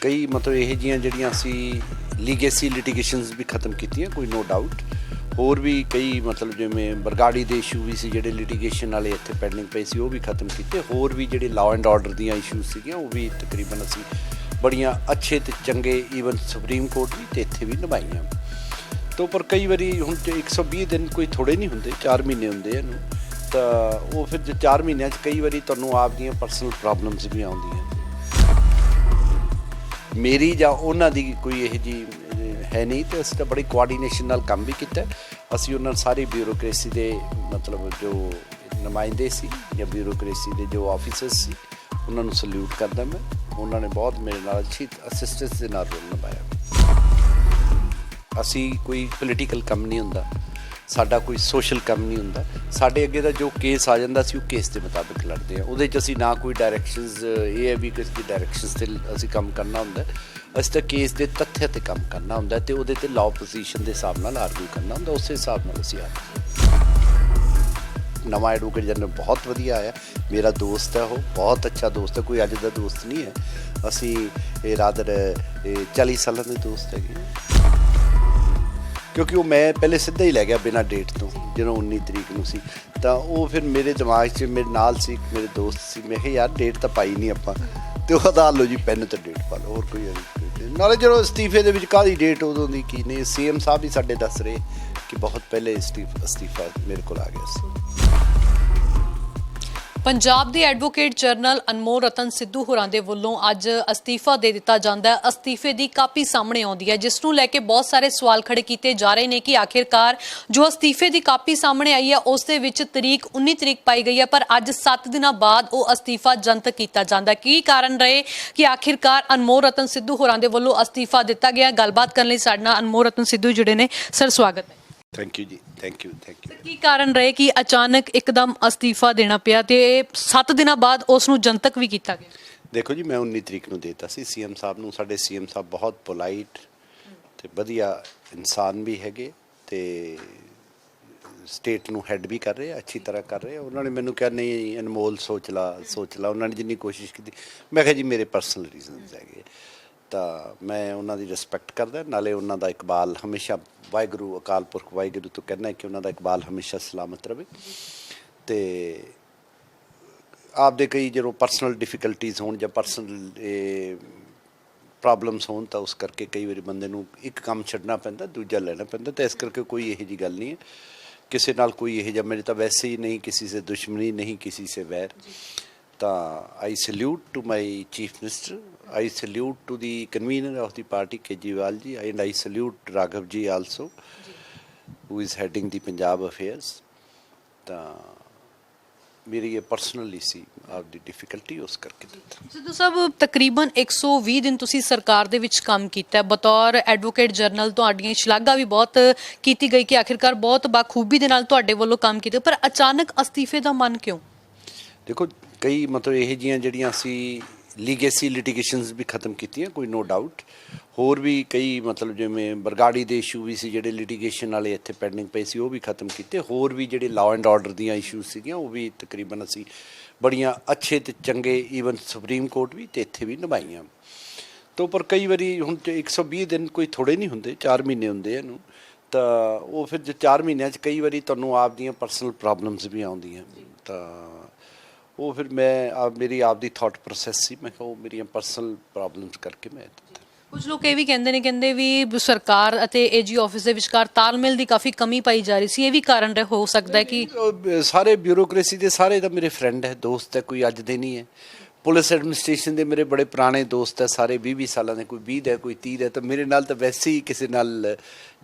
कई मतलब ਇਹੋ ਜਿਹੀਆਂ ਜਿਹੜੀਆਂ ਅਸੀਂ ਲੀਗੇਸੀ ਲਿਟੀਗੇਸ਼ਨਸ ਵੀ ਖਤਮ ਕੀਤੀਆਂ, ਕੋਈ ਨੋ ਡਾਊਟ। ਹੋਰ ਵੀ ਕਈ ਮਤਲਬ ਜਿਵੇਂ ਬਰਗਾੜੀ ਦੇ ਇਸ਼ੂ ਵੀ ਸੀ ਜਿਹੜੇ ਲਿਟੀਗੇਸ਼ਨ ਵਾਲੇ ਇੱਥੇ ਪੈਂਡਿੰਗ ਪਏ ਸੀ, ਉਹ ਵੀ ਖਤਮ ਕੀਤੇ। ਹੋਰ ਵੀ ਜਿਹੜੇ ਲਾਅ ਐਂਡ ਆਰਡਰ ਦੀਆਂ ਇਸ਼ੂਜ਼ ਸੀਗੀਆਂ ਉਹ ਵੀ ਤਕਰੀਬਨ ਅਸੀਂ ਬੜੀਆਂ ਅੱਛੇ ਤੇ ਚੰਗੇ ਈਵਨ ਸੁਪਰੀਮ ਕੋਰਟ ਵੀ ਤੇ ਇੱਥੇ ਵੀ ਨਿਭਾਈਆਂ। ਤਾਂ ਪਰ ਕਈ ਵਾਰੀ ਹੁਣ 120 ਦਿਨ ਕੋਈ ਥੋੜ੍ਹੇ ਨਹੀਂ ਹੁੰਦੇ, 4 ਮਹੀਨੇ ਹੁੰਦੇ ਇਹਨੂੰ। ਤਾਂ ਉਹ ਫਿਰ 4 ਮਹੀਨਿਆਂ 'ਚ ਕਈ ਵਾਰੀ ਤੁਹਾਨੂੰ ਆਪਦੀਆਂ ਪਰਸਨਲ ਪ੍ਰੋਬਲਮਸ ਵੀ ਆਉਂਦੀਆਂ। ਮੇਰੀ ਜਾਂ ਉਹਨਾਂ ਦੀ ਕੋਈ ਇਹੋ ਜਿਹੀ ਹੈ ਨਹੀਂ, ਅਤੇ ਅਸੀਂ ਤਾਂ ਬੜੀ ਕੋਆਰਡੀਨੇਸ਼ਨ ਨਾਲ ਕੰਮ ਵੀ ਕੀਤਾ। ਅਸੀਂ ਉਹਨਾਂ ਸਾਰੀ ਬਿਊਰੋਕਰੇਸੀ ਦੇ ਮਤਲਬ ਜੋ ਨੁਮਾਇੰਦੇ ਸੀ ਜਾਂ ਬਿਊਰੋਕਰੇਸੀ ਦੇ ਜੋ ਆਫਿਸਰਸ ਸੀ ਉਹਨਾਂ ਨੂੰ ਸਲੂਟ ਕਰਦਾ ਮੈਂ। ਉਹਨਾਂ ਨੇ ਬਹੁਤ ਮੇਰੇ ਨਾਲ ਅੱਛੀ ਅਸਿਸਟੈਂਸ ਦੇ ਨਾਲ ਰੋਲ ਨਿਭਾਇਆ। ਅਸੀਂ ਕੋਈ ਪੋਲੀਟੀਕਲ ਕੰਮ ਨਹੀਂ ਹੁੰਦਾ ਸਾਡਾ, ਕੋਈ ਸੋਸ਼ਲ ਕੰਮ ਨਹੀਂ ਹੁੰਦਾ। ਸਾਡੇ ਅੱਗੇ ਦਾ ਜੋ ਕੇਸ ਆ ਜਾਂਦਾ ਸੀ ਉਹ ਕੇਸ ਦੇ ਮੁਤਾਬਿਕ ਲੜਦੇ ਹਾਂ। ਉਹਦੇ 'ਚ ਅਸੀਂ ਨਾ ਕੋਈ ਡਾਇਰੈਕਸ਼ਨਸ ਇਹ ਹੈ ਵੀ ਕਿਸੇ ਦੀ ਡਾਇਰੈਕਸ਼ਨਸ 'ਤੇ ਅਸੀਂ ਕੰਮ ਕਰਨਾ ਹੁੰਦਾ। ਅਸੀਂ ਤਾਂ ਕੇਸ ਦੇ ਤੱਥ 'ਤੇ ਕੰਮ ਕਰਨਾ ਹੁੰਦਾ ਅਤੇ ਉਹਦੇ 'ਤੇ ਲਾਅ ਪੋਜੀਸ਼ਨ ਦੇ ਹਿਸਾਬ ਨਾਲ ਆਰਗੂ ਕਰਨਾ ਹੁੰਦਾ। ਉਸੇ ਹਿਸਾਬ ਨਾਲ ਅਸੀਂ ਨਵਾਂ ਐਡਵੋਕੇਟ ਜਨਰਲ ਬਹੁਤ ਵਧੀਆ ਆਇਆ, ਮੇਰਾ ਦੋਸਤ ਹੈ, ਉਹ ਬਹੁਤ ਅੱਛਾ ਦੋਸਤ ਹੈ, ਕੋਈ ਅੱਜ ਦਾ ਦੋਸਤ ਨਹੀਂ ਹੈ। ਅਸੀਂ ਇਹ ਰਾਦਰ 40 ਸਾਲਾਂ ਦੇ ਦੋਸਤ ਹੈਗੇ, ਕਿਉਂਕਿ ਉਹ ਮੈਂ ਪਹਿਲੇ ਸਿੱਧਾ ਹੀ ਲੈ ਗਿਆ ਬਿਨਾਂ ਡੇਟ ਤੋਂ, ਜਦੋਂ 19 ਤਰੀਕ ਨੂੰ ਸੀ। ਤਾਂ ਉਹ ਫਿਰ ਮੇਰੇ ਦਿਮਾਗ 'ਚ ਮੇਰੇ ਨਾਲ ਸੀ, ਮੇਰੇ ਦੋਸਤ ਸੀ। ਮੈਂ ਕਿਹਾ ਯਾਰ ਡੇਟ ਤਾਂ ਪਾਈ ਨਹੀਂ ਆਪਾਂ, ਅਤੇ ਉਹ ਆਧਾਰ ਲਓ ਜੀ ਪੈਨ ਅਤੇ ਡੇਟ ਪਾ ਲਓ, ਹੋਰ ਕੋਈ ਨਾਲੇ ਜਦੋਂ ਅਸਤੀਫੇ ਦੇ ਵਿੱਚ ਕਾਹਦੀ ਡੇਟ ਉਦੋਂ ਦੀ ਕੀ ਨਹੀਂ। CM ਸਾਹਿਬ ਵੀ ਸਾਡੇ ਦੱਸ ਰਹੇ ਕਿ ਬਹੁਤ ਪਹਿਲੇ ਅਸਤੀਫਾ ਮੇਰੇ ਕੋਲ ਆ ਗਿਆ ਸੀ। ਪੰਜਾਬ ਦੇ ਐਡਵੋਕੇਟ ਜਨਰਲ ਅਨਮੋਲ ਰਤਨ ਸਿੱਧੂ ਹੋਰਾਂ ਦੇ ਵੱਲੋਂ ਅੱਜ ਅਸਤੀਫਾ ਦੇ ਦਿੱਤਾ ਜਾਂਦਾ ਹੈ। ਅਸਤੀਫੇ ਦੀ ਕਾਪੀ ਸਾਹਮਣੇ ਆਉਂਦੀ ਹੈ, ਜਿਸ ਨੂੰ ਲੈ ਕੇ ਬਹੁਤ ਸਾਰੇ ਸਵਾਲ ਖੜੇ ਕੀਤੇ ਜਾ ਰਹੇ ਨੇ ਕਿ ਆਖਿਰਕਾਰ ਜੋ ਅਸਤੀਫੇ ਦੀ ਕਾਪੀ ਸਾਹਮਣੇ ਆਈ ਹੈ ਉਸ ਦੇ ਵਿੱਚ ਤਰੀਕ 19 ਤਰੀਕ ਪਾਈ ਗਈ ਹੈ, ਪਰ ਅੱਜ 7 ਦਿਨਾਂ ਬਾਅਦ ਉਹ ਅਸਤੀਫਾ ਜਨਤਕ ਕੀਤਾ ਜਾਂਦਾ। ਕੀ ਕਾਰਨ ਰਹੇ ਕਿ ਆਖਿਰਕਾਰ ਅਨਮੋਲ ਰਤਨ ਸਿੱਧੂ ਹੋਰਾਂ ਦੇ ਵੱਲੋਂ ਅਸਤੀਫਾ ਦਿੱਤਾ ਗਿਆ? ਗੱਲਬਾਤ ਕਰਨ ਲਈ ਸਾਡੇ ਨਾਲ ਅਨਮੋਲ ਰਤਨ ਸਿੱਧੂ ਜੁੜੇ ਨੇ। ਸਰ ਸਵਾਗਤ ਹੈ। ਥੈਂਕ ਯੂ ਜੀ, ਥੈਂਕ ਯੂ। ਕੀ ਕਾਰਨ ਰਹੇ ਕਿ ਅਚਾਨਕ ਇੱਕਦਮ ਅਸਤੀਫਾ ਦੇਣਾ ਪਿਆ ਤੇ 7 ਦਿਨਾਂ ਬਾਅਦ ਉਸ ਨੂੰ ਜਨਤਕ ਵੀ ਕੀਤਾ ਗਿਆ? ਦੇਖੋ ਜੀ, ਮੈਂ 19 ਤਰੀਕ ਨੂੰ ਦੇਤਾ ਸੀ CM ਸਾਹਿਬ ਨੂੰ। ਸਾਡੇ CM ਸਾਹਿਬ ਬਹੁਤ ਪੋਲਾਈਟ ਅਤੇ ਵਧੀਆ ਇਨਸਾਨ ਵੀ ਹੈਗੇ ਅਤੇ ਸਟੇਟ ਨੂੰ ਹੈਡ ਵੀ ਕਰ ਰਹੇ, ਅੱਛੀ ਤਰ੍ਹਾਂ ਕਰ ਰਹੇ। ਉਹਨਾਂ ਨੇ ਮੈਨੂੰ ਕਿਹਾ ਨਹੀਂ ਅਨਮੋਲ ਸੋਚ ਲਾ। ਉਹਨਾਂ ਨੇ ਜਿੰਨੀ ਕੋਸ਼ਿਸ਼ ਕੀਤੀ। ਮੈਂ ਕਿਹਾ ਜੀ ਮੇਰੇ ਪਰਸਨਲ ਰੀਜ਼ਨਸ ਹੈਗੇ, ਤਾਂ ਮੈਂ ਉਹਨਾਂ ਦੀ ਰਿਸਪੈਕਟ ਕਰਦਾ। ਨਾਲੇ ਉਹਨਾਂ ਦਾ ਇਕਬਾਲ ਹਮੇਸ਼ਾ ਵਾਹਿਗੁਰੂ ਅਕਾਲ ਪੁਰਖ ਵਾਹਿਗੁਰੂ ਤੋਂ ਕਹਿੰਦਾ ਕਿ ਉਹਨਾਂ ਦਾ ਇਕਬਾਲ ਹਮੇਸ਼ਾ ਸਲਾਮਤ ਰਹੇ। ਅਤੇ ਆਪਦੇ ਕਈ ਜਦੋਂ ਪਰਸਨਲ ਡਿਫੀਕਲਟੀਜ਼ ਹੋਣ ਜਾਂ ਪਰਸਨਲ ਪ੍ਰੋਬਲਮਸ ਹੋਣ ਤਾਂ ਉਸ ਕਰਕੇ ਕਈ ਵਾਰੀ ਬੰਦੇ ਨੂੰ ਇੱਕ ਕੰਮ ਛੱਡਣਾ ਪੈਂਦਾ, ਦੂਜਾ ਲੈਣਾ ਪੈਂਦਾ। ਤਾਂ ਇਸ ਕਰਕੇ ਕੋਈ ਇਹੋ ਜਿਹੀ ਗੱਲ ਨਹੀਂ ਹੈ ਕਿਸੇ ਨਾਲ, ਕੋਈ ਇਹੋ ਜਿਹਾ ਮੇਰੇ ਤਾਂ ਵੈਸੇ ਹੀ ਨਹੀਂ ਕਿਸੇ ਸੇ ਦੁਸ਼ਮਣੀ ਨਹੀਂ, ਕਿਸੇ ਸੇ ਵੈਰ। ਤਾਂ I salute to my chief minister, I salute to the convener of the party Kejriwal ji, and I salute Raghav ji also, who is heading the Punjab affairs. ਤਾਂ ਮੇਰੀ ਇਹ ਪਰਸਨਲੀ ਸੀ ਆਪਦੀ ਡਿਫਿਕਲਟੀ ਉਸ ਕਰਕੇ ਦਿੱਤਾ। ਸਿੱਧੂ ਸਾਹਿਬ, ਤਕਰੀਬਨ 120 ਦਿਨ ਤੁਸੀਂ ਸਰਕਾਰ ਦੇ ਵਿੱਚ ਕੰਮ ਕੀਤਾ ਬਤੌਰ ਐਡਵੋਕੇਟ ਜਨਰਲ। ਤੁਹਾਡੀਆਂ ਸ਼ਲਾਘਾ ਵੀ ਬਹੁਤ ਕੀਤੀ ਗਈ ਕਿ ਆਖਿਰਕਾਰ ਬਹੁਤ ਬਾਖੂਬੀ ਦੇ ਨਾਲ ਤੁਹਾਡੇ ਵੱਲੋਂ ਕੰਮ ਕੀਤਾ, ਪਰ ਅਚਾਨਕ ਅਸਤੀਫੇ ਦਾ ਮਨ ਕਿਉਂ? ਦੇਖੋ ਕਈ ਮਤਲਬ ਇਹੋ ਜਿਹੀਆਂ ਜਿਹੜੀਆਂ ਅਸੀਂ ਲੀਗੇਸੀ ਲਿਟੀਗੇਸ਼ਨਸ ਵੀ ਖਤਮ ਕੀਤੀਆਂ, ਕੋਈ ਨੋ ਡਾਊਟ। ਹੋਰ ਵੀ ਕਈ ਮਤਲਬ ਜਿਵੇਂ ਬਰਗਾੜੀ ਦੇ ਇਸ਼ੂ ਵੀ ਸੀ ਜਿਹੜੇ ਲਿਟੀਗੇਸ਼ਨ ਵਾਲੇ ਇੱਥੇ ਪੈਂਡਿੰਗ ਪਏ ਸੀ, ਉਹ ਵੀ ਖਤਮ ਕੀਤੇ। ਹੋਰ ਵੀ ਜਿਹੜੇ ਲਾਅ ਐਂਡ ਆਰਡਰ ਦੀਆਂ ਇਸ਼ੂਜ਼ ਸੀਗੀਆਂ ਉਹ ਵੀ ਤਕਰੀਬਨ ਅਸੀਂ ਬੜੀਆਂ ਅੱਛੇ ਤੇ ਚੰਗੇ ਈਵਨ ਸੁਪਰੀਮ ਕੋਰਟ ਵੀ ਤੇ ਇੱਥੇ ਵੀ ਨਿਭਾਈਆਂ। ਤਾਂ ਪਰ ਕਈ ਵਾਰੀ ਹੁਣ 120 ਦਿਨ ਕੋਈ ਥੋੜ੍ਹੇ ਨਹੀਂ ਹੁੰਦੇ, 4 ਮਹੀਨੇ ਹੁੰਦੇ ਇਹਨੂੰ। ਤਾਂ ਉਹ ਫਿਰ 4 ਮਹੀਨਿਆਂ 'ਚ ਕਈ ਵਾਰੀ ਤੁਹਾਨੂੰ ਆਪਦੀਆਂ ਪਰਸਨਲ ਪ੍ਰੋਬਲਮਸ ਵੀ ਆਉਂਦੀਆਂ। ਤਾਂ ਉਹ ਫਿਰ ਮੇਰੀ ਆਪਦੀ ਥਾਟ ਪ੍ਰੋਸੈਸ ਸੀ। ਮੈਂ ਕਿਹਾ ਉਹ ਮੇਰੀਆਂ ਪਰਸਨਲ ਪ੍ਰੋਬਲਮਸ ਕਰਕੇ ਮੈਂ ਦਿੱਤਾ। ਕੁਝ ਲੋਕ ਇਹ ਵੀ ਕਹਿੰਦੇ ਵੀ ਸਰਕਾਰ ਅਤੇ AG ਆਫਿਸ ਦੇ ਵਿਚਕਾਰ ਤਾਲਮੇਲ ਦੀ ਕਾਫੀ ਕਮੀ ਪਾਈ ਜਾ ਰਹੀ ਸੀ। ਇਹ ਵੀ ਕਾਰਨ ਹੋ ਸਕਦਾ ਹੈ ਕਿ ਸਾਰੇ ਬਿਊਰੋਕਰੇਸੀ ਦੇ ਸਾਰੇ ਤਾਂ ਮੇਰੇ ਫਰੈਂਡ ਹੈ, ਦੋਸਤ ਹੈ, ਕੋਈ ਅੱਜ ਦੇ ਨਹੀਂ ਹੈ। ਪੁਲਿਸ ਐਡਮਿਨਿਸਟ੍ਰੇਸ਼ਨ ਦੇ ਮੇਰੇ ਬੜੇ ਪੁਰਾਣੇ ਦੋਸਤ ਹੈ, ਸਾਰੇ 20-20 ਸਾਲਾਂ ਦੇ, ਕੋਈ 20 ਦਾ, ਕੋਈ 30 ਦਾ। ਤਾਂ ਮੇਰੇ ਨਾਲ ਤਾਂ ਵੈਸੇ ਹੀ ਕਿਸੇ ਨਾਲ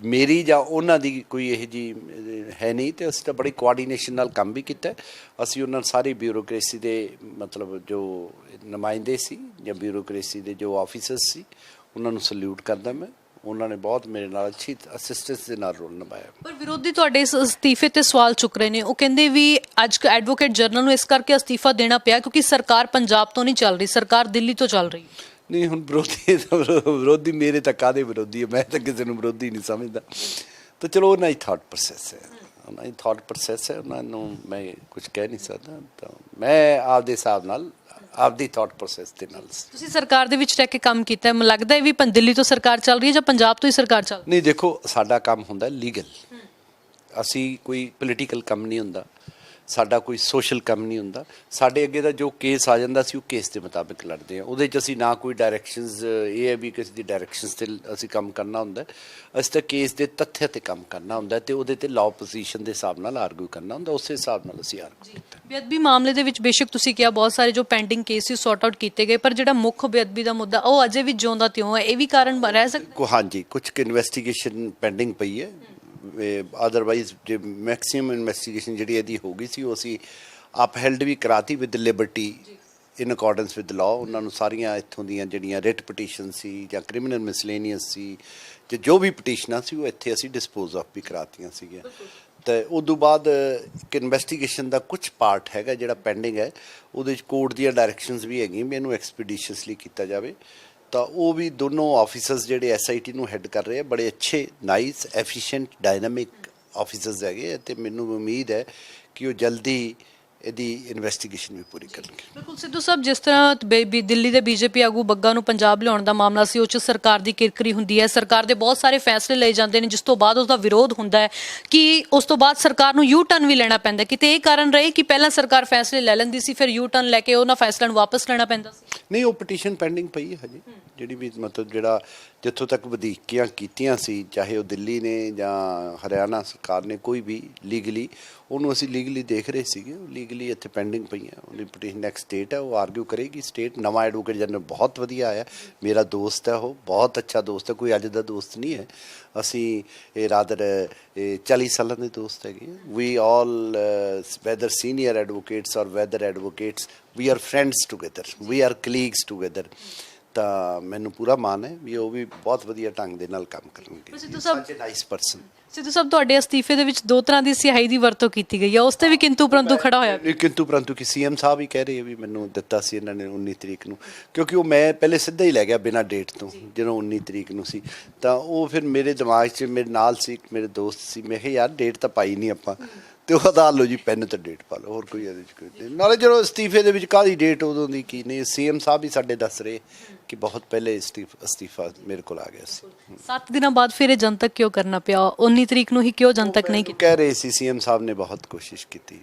ਮੇਰੀ ਜਾਂ ਉਹਨਾਂ ਦੀ ਕੋਈ ਇਹੋ ਜਿਹੀ ਹੈ ਨਹੀਂ, ਅਤੇ ਅਸੀਂ ਤਾਂ ਬੜੀ ਕੋਆਰਡੀਨੇਸ਼ਨ ਨਾਲ ਕੰਮ ਵੀ ਕੀਤਾ। ਅਸੀਂ ਉਹਨਾਂ ਸਾਰੀ ਬਿਊਰੋਕਰੇਸੀ ਦੇ ਮਤਲਬ ਜੋ ਨੁਮਾਇੰਦੇ ਸੀ ਜਾਂ ਬਿਊਰੋਕਰੇਸੀ ਦੇ ਜੋ ਆਫਿਸਰਸ ਸੀ ਉਹਨਾਂ ਨੂੰ ਸਲੂਟ ਕਰਦਾ ਮੈਂ। ਉਹਨਾਂ ਨੇ ਬਹੁਤ ਮੇਰੇ ਨਾਲ ਅੱਛੀ ਅਸਿਸਟੈਂਸ ਦੇ ਨਾਲ ਰੋਲ ਨਿਭਾਇਆ। ਪਰ ਵਿਰੋਧੀ ਤੁਹਾਡੇ ਇਸ ਅਸਤੀਫੇ ਤੇ ਸਵਾਲ ਚੁੱਕ ਰਹੇ ਨੇ। ਉਹ ਕਹਿੰਦੇ ਵੀ ਅੱਜ ਐਡਵੋਕੇਟ ਜਨਰਲ ਨੂੰ ਇਸ ਕਰਕੇ ਅਸਤੀਫਾ ਦੇਣਾ ਪਿਆ ਕਿਉਂਕਿ ਸਰਕਾਰ ਪੰਜਾਬ ਤੋਂ ਨਹੀਂ ਚੱਲ ਰਹੀ, ਸਰਕਾਰ ਦਿੱਲੀ ਤੋਂ ਚੱਲ ਰਹੀ। ਨਹੀਂ, ਹੁਣ ਵਿਰੋਧੀ ਮੇਰੇ ਤਾਂ ਕਾਹਦੇ ਵਿਰੋਧੀ ਹੈ, ਮੈਂ ਤਾਂ ਕਿਸੇ ਨੂੰ ਵਿਰੋਧੀ ਨਹੀਂ ਸਮਝਦਾ। ਤਾਂ ਚਲੋ ਉਹਨਾਂ ਦੀ ਥਾਟ ਪ੍ਰੋਸੈਸ ਹੈ, ਉਹਨਾਂ ਨੂੰ ਮੈਂ ਕੁਝ ਕਹਿ ਨਹੀਂ ਸਕਦਾ। ਤਾਂ ਮੈਂ ਆਪਦੇ ਹਿਸਾਬ ਨਾਲ ਆਪਦੀ ਥਾਟ ਪ੍ਰੋਸੈਸ ਦੇ ਨਾਲ। ਤੁਸੀਂ ਸਰਕਾਰ ਦੇ ਵਿੱਚ ਰਹਿ ਕੇ ਕੰਮ ਕੀਤਾ ਹੈ, ਮੈਨੂੰ ਲੱਗਦਾ ਹੈ ਵੀ ਦਿੱਲੀ ਤੋਂ ਸਰਕਾਰ ਚੱਲ ਰਹੀ ਹੈ ਜਾਂ ਪੰਜਾਬ ਤੋਂ ਹੀ ਸਰਕਾਰ ਚੱਲ ਰਹੀ ਹੈ? ਨਹੀਂ, ਦੇਖੋ ਸਾਡਾ ਕੰਮ ਹੁੰਦਾ ਲੀਗਲ, ਅਸੀਂ ਕੋਈ ਪੋਲੀਟੀਕਲ ਕੰਮ ਨਹੀਂ ਹੁੰਦਾ, ਸਾਡਾ ਕੋਈ ਸੋਸ਼ਲ ਕੰਮ ਨਹੀਂ ਹੁੰਦਾ। ਸਾਡੇ ਅੱਗੇ ਦਾ ਜੋ ਕੇਸ ਆ ਜਾਂਦਾ ਅਸੀਂ ਉਹ ਕੇਸ ਦੇ ਮੁਤਾਬਿਕ ਲੜਦੇ ਹਾਂ। ਉਹਦੇ 'ਚ ਅਸੀਂ ਨਾ ਕੋਈ ਡਾਇਰੈਕਸ਼ਨਸ ਇਹ ਹੈ ਵੀ ਕਿਸੇ ਦੀ ਡਾਇਰੈਕਸ਼ਨਸ 'ਤੇ ਅਸੀਂ ਕੰਮ ਕਰਨਾ ਹੁੰਦਾ, ਅਸੀਂ ਤਾਂ ਕੇਸ ਦੇ ਤੱਥਾਂ 'ਤੇ ਕੰਮ ਕਰਨਾ ਹੁੰਦਾ ਅਤੇ ਉਹਦੇ 'ਤੇ ਲਾਅ ਪੋਜੀਸ਼ਨ ਦੇ ਹਿਸਾਬ ਨਾਲ ਆਰਗੂ ਕਰਨਾ ਹੁੰਦਾ, ਉਸੇ ਹਿਸਾਬ ਨਾਲ ਅਸੀਂ ਆਰਗੂ ਕੀਤਾ। ਬੇਅਦਬੀ ਮਾਮਲੇ ਦੇ ਵਿੱਚ ਬੇਸ਼ੱਕ ਤੁਸੀਂ ਕਿਹਾ ਬਹੁਤ ਸਾਰੇ ਜੋ ਪੈਂਡਿੰਗ ਕੇਸ ਸੀ ਸੌਰਟ ਆਊਟ ਕੀਤੇ ਗਏ, ਪਰ ਜਿਹੜਾ ਮੁੱਖ ਬੇਅਦਬੀ ਦਾ ਮੁੱਦਾ ਉਹ ਅਜੇ ਵੀ ਜਿਉਂਦਾ ਤਿਉਂ ਹੈ, ਇਹ ਵੀ ਕਾਰਨ ਰਹਿ ਸਕਦਾ? ਹਾਂਜੀ, ਕੁਝ ਇਨਵੈਸਟੀਗੇਸ਼ਨ ਪੈਂਡਿੰਗ ਪਈ ਹੈ, ਅਦਰਵਾਈਜ਼ ਜੇ ਮੈਕਸਿਮਮ ਇਨਵੈਸਟੀਗੇਸ਼ਨ ਜਿਹੜੀ ਇਹਦੀ ਹੋ ਗਈ ਸੀ ਉਹ ਅਸੀਂ ਅਪਹੈਲਡ ਵੀ ਕਰਾਤੀ with liberty in accordance with law. ਉਹਨਾਂ ਨੂੰ ਸਾਰੀਆਂ ਇੱਥੋਂ ਦੀਆਂ ਜਿਹੜੀਆਂ ਰਿਟ ਪਟੀਸ਼ਨ ਸੀ ਜਾਂ ਕ੍ਰਿਮੀਨਲ ਮਿਸਲੇਨੀਅਸ ਸੀ ਜਾਂ ਜੋ ਵੀ ਪਟੀਸ਼ਨਾਂ ਸੀ ਉਹ ਇੱਥੇ ਅਸੀਂ ਡਿਸਪੋਜ਼ ਆਫ ਵੀ ਕਰਾਤੀਆਂ ਸੀਗੀਆਂ। ਤੇ ਉਦੋਂ ਬਾਅਦ ਇੱਕ ਇਨਵੈਸਟੀਗੇਸ਼ਨ ਦਾ ਕੁਝ ਪਾਰਟ ਹੈਗਾ ਜਿਹੜਾ ਪੈਂਡਿੰਗ ਹੈ, ਉਹਦੇ 'ਚ ਕੋਰਟ ਦੀਆਂ ਡਾਇਰੈਕਸ਼ਨਸ ਵੀ ਹੈਗੀਆਂ ਵੀ ਇਹਨੂੰ ਐਕਸਪੀਡੀਸ਼ੀਅਸਲੀ ਕੀਤਾ ਜਾਵੇ। ਤਾਂ ਉਹ ਵੀ ਦੋਨੋਂ ਆਫਿਸਰਸ ਜਿਹੜੇ SIT ਨੂੰ ਹੈੱਡ ਕਰ ਰਹੇ ਆ ਬੜੇ ਅੱਛੇ, ਨਾਈਸ, ਐਫੀਸ਼ੀਐਂਟ, ਡਾਇਨਾਮਿਕ ਆਫਿਸਰਸ ਹੈਗੇ ਅਤੇ ਮੈਨੂੰ ਉਮੀਦ ਹੈ ਕਿ ਉਹ ਜਲਦੀ ਇਹਦੀ ਇਨਵੈਸਟੀਗੇਸ਼ਨ ਵੀ ਪੂਰੀ ਕਰਨਗੇ। ਬਿਲਕੁਲ ਸਿੱਧੂ ਸਾਹਿਬ, ਜਿਸ ਤਰ੍ਹਾਂ ਦਿੱਲੀ ਦੇ BJP ਆਗੂ ਬੱਗਾ ਨੂੰ ਪੰਜਾਬ ਲਿਆਉਣ ਦਾ ਮਾਮਲਾ ਸੀ, ਉਹ 'ਚ ਸਰਕਾਰ ਦੀ ਕਿਰਕਰੀ ਹੁੰਦੀ ਹੈ, ਸਰਕਾਰ ਦੇ ਬਹੁਤ ਸਾਰੇ ਫੈਸਲੇ ਲਏ ਜਾਂਦੇ ਨੇ ਜਿਸ ਤੋਂ ਬਾਅਦ ਉਸ ਦਾ ਵਿਰੋਧ ਹੁੰਦਾ ਹੈ ਕਿ ਉਸ ਤੋਂ ਬਾਅਦ ਸਰਕਾਰ ਨੂੰ ਯੂ ਟਰਨ ਵੀ ਲੈਣਾ ਪੈਂਦਾ। ਕਿਤੇ ਇਹ ਕਾਰਨ ਰਹੇ ਕਿ ਪਹਿਲਾਂ ਸਰਕਾਰ ਫੈਸਲੇ ਲੈ ਲੈਂਦੀ ਸੀ, ਫਿਰ ਯੂ ਟਰਨ ਲੈ ਕੇ ਉਹਨਾਂ ਫੈਸਲਿਆਂ ਨੂੰ ਵਾਪਸ ਲੈਣਾ ਪੈਂਦਾ ਸੀ? ਨਹੀਂ, ਉਹ ਪਟੀਸ਼ਨ ਪੈਂਡਿੰਗ ਪਈ ਹੈ ਹਜੇ, ਜਿਹੜੀ ਵੀ ਮਤਲਬ ਜਿਹੜਾ ਜਿੱਥੋਂ ਤੱਕ ਵਧੀਕੀਆਂ ਕੀਤੀਆਂ ਸੀ, ਚਾਹੇ ਉਹ ਦਿੱਲੀ ਨੇ ਜਾਂ ਹਰਿਆਣਾ ਸਰਕਾਰ ਨੇ, ਕੋਈ ਵੀ ਲੀਗਲੀ ਉਹਨੂੰ ਅਸੀਂ ਲੀਗਲੀ ਦੇਖ ਰਹੇ ਸੀਗੇ, ਉਹ ਲੀਗਲੀ ਇੱਥੇ ਪੈਂਡਿੰਗ ਪਈਆਂ। ਉਹਦੀ ਪਟੀਸ਼ਨ ਨੈਕਸਟ ਸਟੇਟ ਹੈ, ਉਹ ਆਰਗੂ ਕਰੇਗੀ। ਸਟੇਟ ਨਵਾਂ ਐਡਵੋਕੇਟ ਜਨਰਲ ਬਹੁਤ ਵਧੀਆ ਆਇਆ, ਮੇਰਾ ਦੋਸਤ ਹੈ, ਉਹ ਬਹੁਤ ਅੱਛਾ ਦੋਸਤ ਹੈ, ਕੋਈ ਅੱਜ ਦਾ ਦੋਸਤ ਨਹੀਂ ਹੈ। ਅਸੀਂ ਇਹ ਰਾਦਰ 40 ਸਾਲਾਂ ਦੇ ਦੋਸਤ ਹੈਗੇ। We all whether senior advocates or whether advocates, we are friends together, we are colleagues together. ਤਾਂ ਮੈਨੂੰ ਪੂਰਾ ਮਾਣ ਹੈ ਵੀ ਉਹ ਵੀ ਬਹੁਤ ਵਧੀਆ ਢੰਗ ਦੇ ਨਾਲ ਕੰਮ ਕਰਨਗੇ। ਸਿੱਧੂ ਸਾਹਿਬ, ਨਾਈਸ ਪਰਸਨ। ਸਿੱਧੂ ਸਾਹਿਬ, ਤੁਹਾਡੇ ਅਸਤੀਫੇ ਦੇ ਵਿੱਚ ਦੋ ਤਰ੍ਹਾਂ ਦੀ ਸਿਆਹੀ ਦੀ ਵਰਤੋਂ ਕੀਤੀ ਗਈ ਹੈ, ਉਸ ਤੇ ਵੀ ਕਿੰਤੂ ਪਰੰਤੂ ਖੜਾ ਹੋਇਆ? ਕਿੰਤੂ ਪਰੰਤੂ ਕਿ CM ਸਾਹਿਬ ਹੀ ਕਹਿ ਰਹੇ ਵੀ ਮੈਨੂੰ ਦਿੱਤਾ ਸੀ ਇਹਨਾਂ ਨੇ 19 ਤਰੀਕ ਨੂੰ, ਕਿਉਂਕਿ ਉਹ ਮੈਂ ਪਹਿਲੇ ਸਿੱਧਾ ਹੀ ਲੈ ਗਿਆ ਬਿਨਾਂ ਡੇਟ ਤੋਂ, ਜਦੋਂ 19 ਤਰੀਕ ਨੂੰ ਸੀ। ਤਾਂ ਉਹ ਫਿਰ ਮੇਰੇ ਦਿਮਾਗ 'ਚ ਮੇਰੇ ਨਾਲ ਸੀ, ਮੇਰੇ ਦੋਸਤ ਸੀ, ਮੈਂ ਕਿਹਾ ਯਾਰ ਡੇਟ ਤਾਂ ਪਾਈ ਨਹੀਂ ਆਪਾਂ, ਤੇ ਉਹ ਤਾਂ ਲਓ ਜੀ ਪੈਨ ਤੇ ਡੇਟ ਪਾ ਲਓ, ਹੋਰ ਕੋਈ ਇਹਦੇ 'ਚ ਕੋਈ ਨਹੀਂ। ਨਾਲੇ ਜਦੋਂ ਅਸਤੀਫੇ ਦੇ ਵਿੱਚ ਕਾਹਦੀ ਡੇਟ ਉਦੋਂ ਦੀ ਕੀ ਨਹੀਂ, CM ਸਾਹਿਬ ਹੀ ਸਾਡੇ ਦੱਸ ਰਹੇ ਕਿ ਬਹੁਤ ਪਹਿਲੇ ਅਸਤੀਫਾ ਮੇਰੇ ਕੋਲ ਆ ਗਿਆ ਸੀ। 7 ਦਿਨਾਂ ਬਾਅਦ ਫਿਰ ਇਹ ਜਨਤਕ ਕਿਉਂ ਕਰਨਾ ਪਿਆ? 19 ਤਰੀਕ ਨੂੰ ਹੀ ਕਿਉਂ ਜਨਤਕ ਨਹੀਂ ਕੀਤਾ? ਕਹਿ ਰਹੇ ਸੀ CM ਸਾਹਿਬ ਨੇ ਬਹੁਤ ਕੋਸ਼ਿਸ਼ ਕੀਤੀ,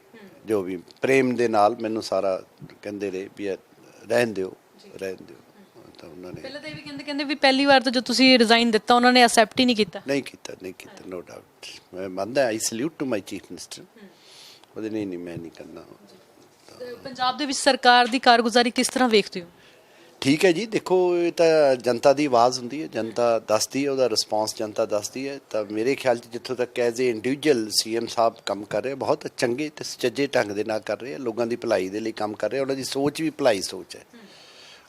ਜੋ ਵੀ ਪ੍ਰੇਮ ਦੇ ਨਾਲ ਮੈਨੂੰ ਸਾਰਾ ਕਹਿੰਦੇ ਰਹੇ ਵੀ ਰਹਿਣ ਦਿਓ, ਰਹਿਣ ਦਿਓ। ਤਾਂ ਉਹਨਾਂ ਨੇ ਪਹਿਲਾਂ ਤਾਂ ਇਹ ਵੀ ਕਹਿੰਦੇ ਵੀ ਪਹਿਲੀ ਵਾਰ ਤਾਂ ਜੋ ਤੁਸੀਂ ਰਿਜ਼ਾਈਨ ਦਿੱਤਾ ਉਹਨਾਂ ਨੇ ਅਸੈਪਟ ਹੀ ਨਹੀਂ ਕੀਤਾ। ਨਹੀਂ ਕੀਤਾ, ਨੋ ਡਾਊਟ। ਮੈਂ ਮੰਨਦਾ, I salute to my chief minister. ਉਹਦੇ ਨਹੀਂ ਮੈਂ ਨਹੀਂ ਕਰਨਾ। ਪੰਜਾਬ ਦੇ ਵਿੱਚ ਸਰਕਾਰ ਦੀ ਕਾਰਗੁਜ਼ਾਰੀ ਕਿਸ ਤਰ੍ਹਾਂ ਵੇਖਦੇ ਹੋ? ਠੀਕ ਹੈ ਜੀ, ਦੇਖੋ ਇਹ ਤਾਂ ਜਨਤਾ ਦੀ ਆਵਾਜ਼ ਹੁੰਦੀ ਹੈ, ਜਨਤਾ ਦੱਸਦੀ ਹੈ, ਉਹਦਾ ਰਿਸਪੌਂਸ ਜਨਤਾ ਦੱਸਦੀ ਹੈ। ਤਾਂ ਮੇਰੇ ਖਿਆਲ 'ਚ ਜਿੱਥੋਂ ਤੱਕ ਐਜ਼ ਏ ਇੰਡੀਵਿਜੂਅਲ CM ਸਾਹਿਬ ਕੰਮ ਕਰ ਰਹੇ, ਬਹੁਤ ਚੰਗੇ ਅਤੇ ਸੁਚੱਜੇ ਢੰਗ ਦੇ ਨਾਲ ਕਰ ਰਹੇ ਆ, ਲੋਕਾਂ ਦੀ ਭਲਾਈ ਦੇ ਲਈ ਕੰਮ ਕਰ ਰਹੇ। ਉਹਨਾਂ ਦੀ ਸੋਚ ਵੀ ਭਲਾਈ ਸੋਚ ਹੈ,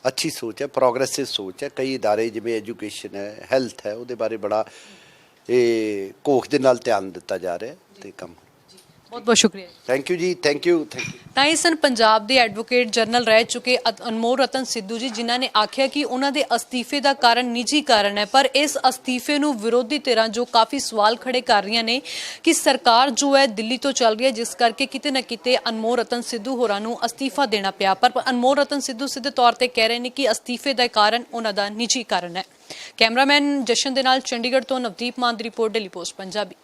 ਅੱਛੀ ਸੋਚ ਹੈ, ਪ੍ਰੋਗਰੈਸਿਵ ਸੋਚ ਹੈ। ਕਈ ਇਦਾਰੇ ਜਿਵੇਂ ਐਜੂਕੇਸ਼ਨ ਹੈ, ਹੈਲਥ ਹੈ, ਉਹਦੇ ਬਾਰੇ ਬੜਾ ਇਹ ਘੋਖ ਦੇ ਨਾਲ ਧਿਆਨ ਦਿੱਤਾ ਜਾ ਰਿਹਾ ਅਤੇ ਕੰਮ। ਬਹੁਤ ਬਹੁਤ ਸ਼ੁਕਰੀਆ। ਥੈਂਕ ਯੂ ਜੀ, ਥੈਂਕ ਯੂ। ਤਾਂ ਇਹ ਸਨ ਪੰਜਾਬ ਦੇ ਐਡਵੋਕੇਟ ਜਨਰਲ ਰਹਿ ਚੁੱਕੇ ਅਨਮੋਲ ਰਤਨ ਸਿੱਧੂ ਜੀ, ਜਿਨ੍ਹਾਂ ਨੇ ਆਖਿਆ ਕਿ ਉਹਨਾਂ ਦੇ ਅਸਤੀਫੇ ਦਾ ਕਾਰਨ ਨਿੱਜੀ ਕਾਰਨ ਹੈ, ਪਰ ਇਸ ਅਸਤੀਫੇ ਨੂੰ ਵਿਰੋਧੀ ਧਿਰਾਂ ਜੋ ਕਾਫੀ ਸਵਾਲ ਖੜੇ ਕਰ ਰਹੀਆਂ ਨੇ ਕਿ ਸਰਕਾਰ ਜੋ ਹੈ ਦਿੱਲੀ ਤੋਂ ਚੱਲ ਰਹੀ ਹੈ, ਜਿਸ ਕਰਕੇ ਕਿਤੇ ਨਾ ਕਿਤੇ ਅਨਮੋਲ ਰਤਨ ਸਿੱਧੂ ਹੋਰਾਂ ਨੂੰ ਅਸਤੀਫਾ ਦੇਣਾ ਪਿਆ। ਪਰ ਅਨਮੋਲ ਰਤਨ ਸਿੱਧੂ ਸਿੱਧੇ ਤੌਰ ਤੇ ਕਹਿ ਰਹੇ ਨੇ ਕਿ ਅਸਤੀਫੇ ਦਾ ਕਾਰਨ ਉਹਨਾਂ ਦਾ ਨਿੱਜੀ ਕਾਰਨ ਹੈ। ਕੈਮਰਾਮੈਨ ਜਸ਼ਨ ਦੇ ਨਾਲ ਚੰਡੀਗੜ੍ਹ ਤੋਂ ਨਵਦੀਪ ਮਾਨ ਦੀ ਰਿਪੋਰਟ, ਡੇਲੀ ਪੋਸਟ ਪੰਜਾਬੀ।